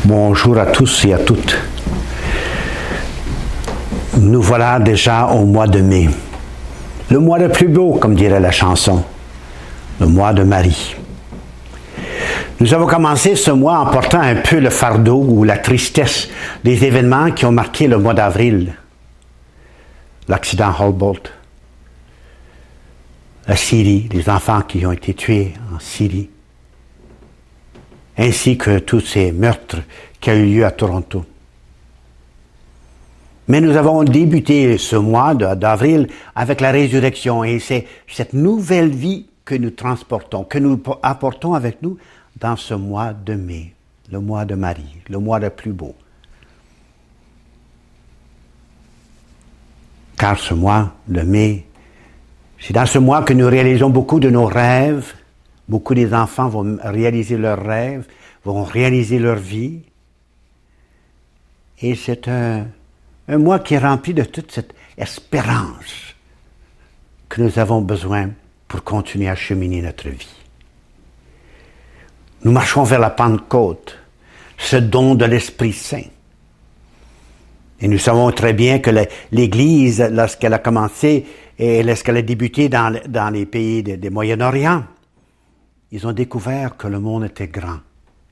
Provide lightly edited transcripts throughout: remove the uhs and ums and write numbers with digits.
Bonjour à tous et à toutes. Nous voilà déjà au mois de mai. Le mois le plus beau, comme dirait la chanson. Le mois de Marie. Nous avons commencé ce mois en portant un peu le fardeau ou la tristesse des événements qui ont marqué le mois d'avril. L'accident Humboldt, la Syrie, les enfants qui ont été tués en Syrie, ainsi que tous ces meurtres qui ont eu lieu à Toronto. Mais nous avons débuté ce mois d'avril avec la résurrection et c'est cette nouvelle vie que nous transportons, que nous apportons avec nous dans ce mois de mai, le mois de Marie, le mois le plus beau. Car ce mois de mai, c'est dans ce mois que nous réalisons beaucoup de nos rêves. Beaucoup des enfants vont réaliser leurs rêves, vont réaliser leur vie. Et c'est un mois qui est rempli de toute cette espérance que nous avons besoin pour continuer à cheminer notre vie. Nous marchons vers la Pentecôte, ce don de l'Esprit Saint. Et nous savons très bien que l'Église, lorsqu'elle a commencé et lorsqu'elle a débuté dans les pays du Moyen-Orient, ils ont découvert que le monde était grand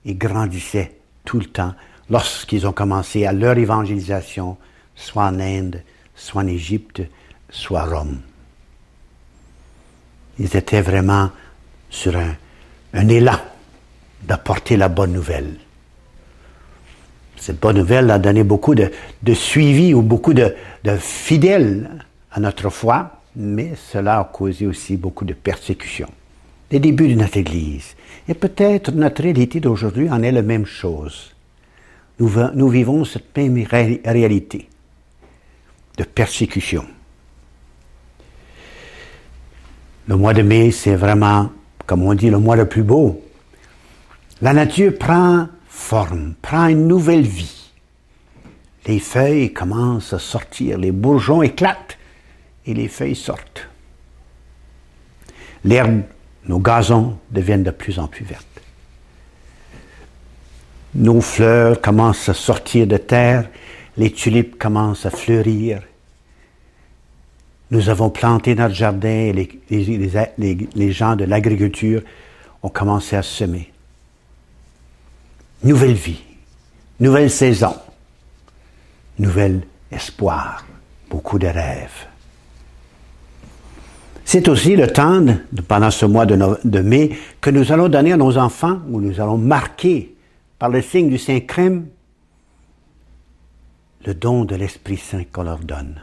et grandissait tout le temps lorsqu'ils ont commencé à leur évangélisation, soit en Inde, soit en Égypte, soit à Rome. Ils étaient vraiment sur un élan d'apporter la bonne nouvelle. Cette bonne nouvelle a donné beaucoup de suivi ou beaucoup de fidèles à notre foi, mais cela a causé aussi beaucoup de persécutions. Les débuts de notre Église. Et peut-être notre réalité d'aujourd'hui en est la même chose. Nous vivons cette même réalité de persécution. Le mois de mai, c'est vraiment, comme on dit, le mois le plus beau. La nature prend forme, prend une nouvelle vie. Les feuilles commencent à sortir, les bourgeons éclatent et les feuilles sortent. L'herbe, nos gazons deviennent de plus en plus vertes. Nos fleurs commencent à sortir de terre, les tulipes commencent à fleurir. Nous avons planté notre jardin et les gens de l'agriculture ont commencé à semer. Nouvelle vie, nouvelle saison, nouvel espoir, beaucoup de rêves. C'est aussi le temps, pendant ce mois de mai, que nous allons donner à nos enfants, ou nous allons marquer par le signe du Saint-Crème, le don de l'Esprit Saint qu'on leur donne.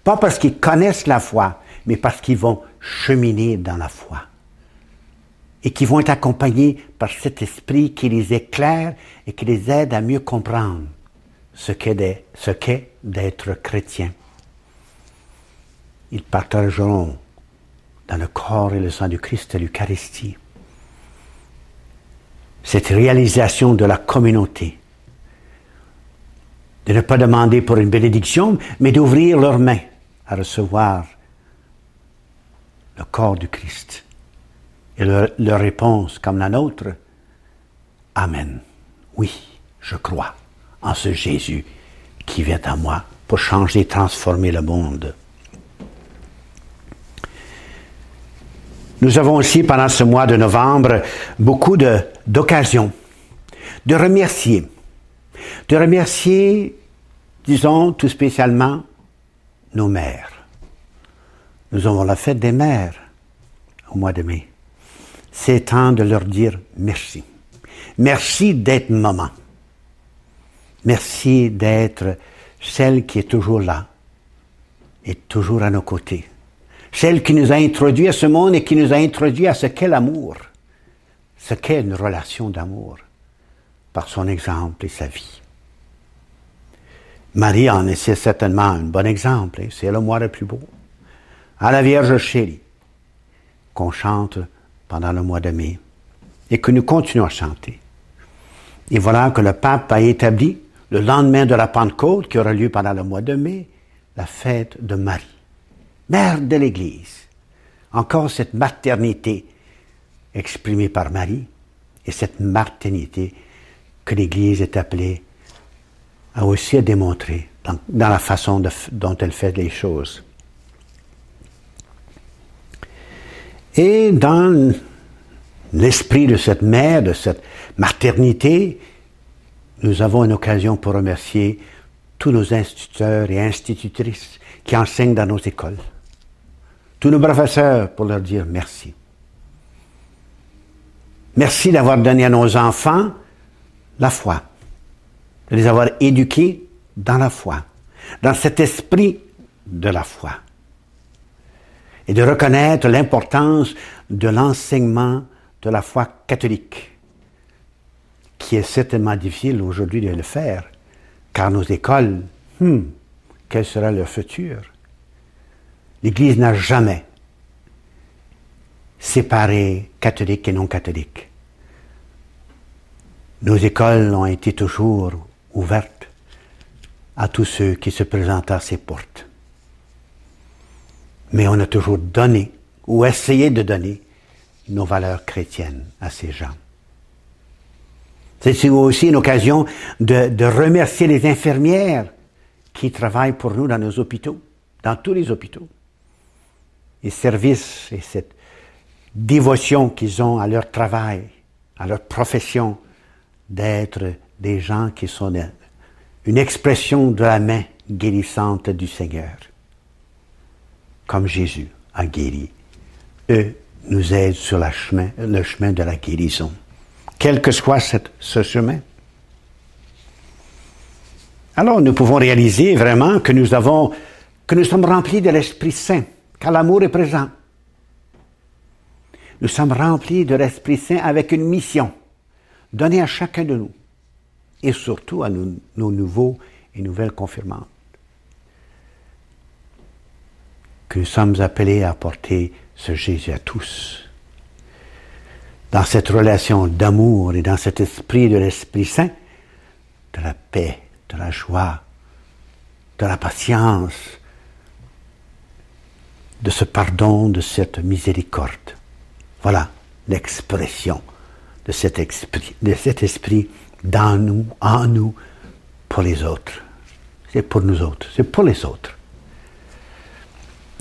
Pas parce qu'ils connaissent la foi, mais parce qu'ils vont cheminer dans la foi. Et qui vont être accompagnés par cet esprit qui les éclaire et qui les aide à mieux comprendre ce qu'est d'être chrétien. Ils partageront dans le corps et le sang du Christ à l'Eucharistie cette réalisation de la communauté, de ne pas demander pour une bénédiction, mais d'ouvrir leurs mains à recevoir le corps du Christ. Et leur réponse, comme la nôtre, Amen. Oui, je crois en ce Jésus qui vient à moi pour changer, transformer le monde. Nous avons aussi, pendant ce mois de novembre, beaucoup d'occasions de remercier. De remercier, disons, tout spécialement, nos mères. Nous avons la fête des mères au mois de mai. C'est temps de leur dire merci. Merci d'être maman. Merci d'être celle qui est toujours là et toujours à nos côtés. Celle qui nous a introduits à ce monde et qui nous a introduits à ce qu'est l'amour, ce qu'est une relation d'amour, par son exemple et sa vie. Marie en est certainement un bon exemple, c'est le mois le plus beau. À la Vierge chérie, qu'on chante pendant le mois de mai, et que nous continuons à chanter. Et voilà que le pape a établi, le lendemain de la Pentecôte, qui aura lieu pendant le mois de mai, la fête de Marie, mère de l'Église. Encore cette maternité exprimée par Marie, et cette maternité que l'Église est appelée à aussi à démontrer dans la façon dont elle fait les choses. Et dans l'esprit de cette mère, de cette maternité, nous avons une occasion pour remercier tous nos instituteurs et institutrices qui enseignent dans nos écoles. Tous nos professeurs pour leur dire merci. Merci d'avoir donné à nos enfants la foi, de les avoir éduqués dans la foi, dans cet esprit de la foi, et de reconnaître l'importance de l'enseignement de la foi catholique, qui est certainement difficile aujourd'hui de le faire, car nos écoles, quel sera leur futur? L'Église n'a jamais séparé catholiques et non catholiques. Nos écoles ont été toujours ouvertes à tous ceux qui se présentent à ses portes. Mais on a toujours donné, ou essayé de donner, nos valeurs chrétiennes à ces gens. C'est aussi une occasion de remercier les infirmières qui travaillent pour nous dans nos hôpitaux, dans tous les hôpitaux. Les services et cette dévotion qu'ils ont à leur travail, à leur profession, d'être des gens qui sont une expression de la main guérissante du Seigneur. Comme Jésus a guéri. Eux nous aident sur le chemin de la guérison. Quel que soit ce chemin. Alors nous pouvons réaliser vraiment que nous sommes remplis de l'Esprit Saint, car l'amour est présent. Nous sommes remplis de l'Esprit Saint avec une mission donnée à chacun de nous, et surtout à nos nouveaux et nouvelles confirmantes. Que nous sommes appelés à porter ce Jésus à tous. Dans cette relation d'amour et dans cet esprit de l'Esprit Saint, de la paix, de la joie, de la patience, de ce pardon, de cette miséricorde. Voilà l'expression de cet esprit dans nous, en nous, pour les autres. C'est pour nous autres, c'est pour les autres.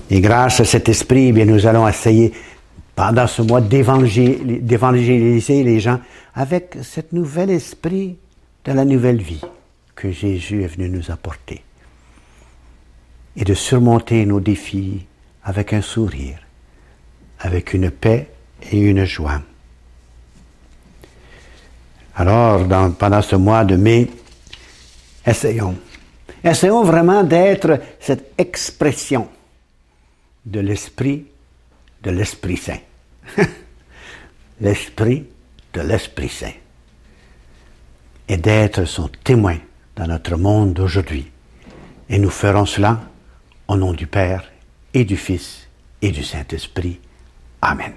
Et grâce à cet esprit, bien, nous allons essayer, pendant ce mois, d'évangéliser les gens avec cet nouvel esprit de la nouvelle vie que Jésus est venu nous apporter. Et de surmonter nos défis avec un sourire, avec une paix et une joie. Alors, pendant ce mois de mai, essayons vraiment d'être cette expression de l'Esprit Saint. L'Esprit de l'Esprit Saint. Et d'être son témoin dans notre monde d'aujourd'hui. Et nous ferons cela au nom du Père et du Fils et du Saint-Esprit. Amen.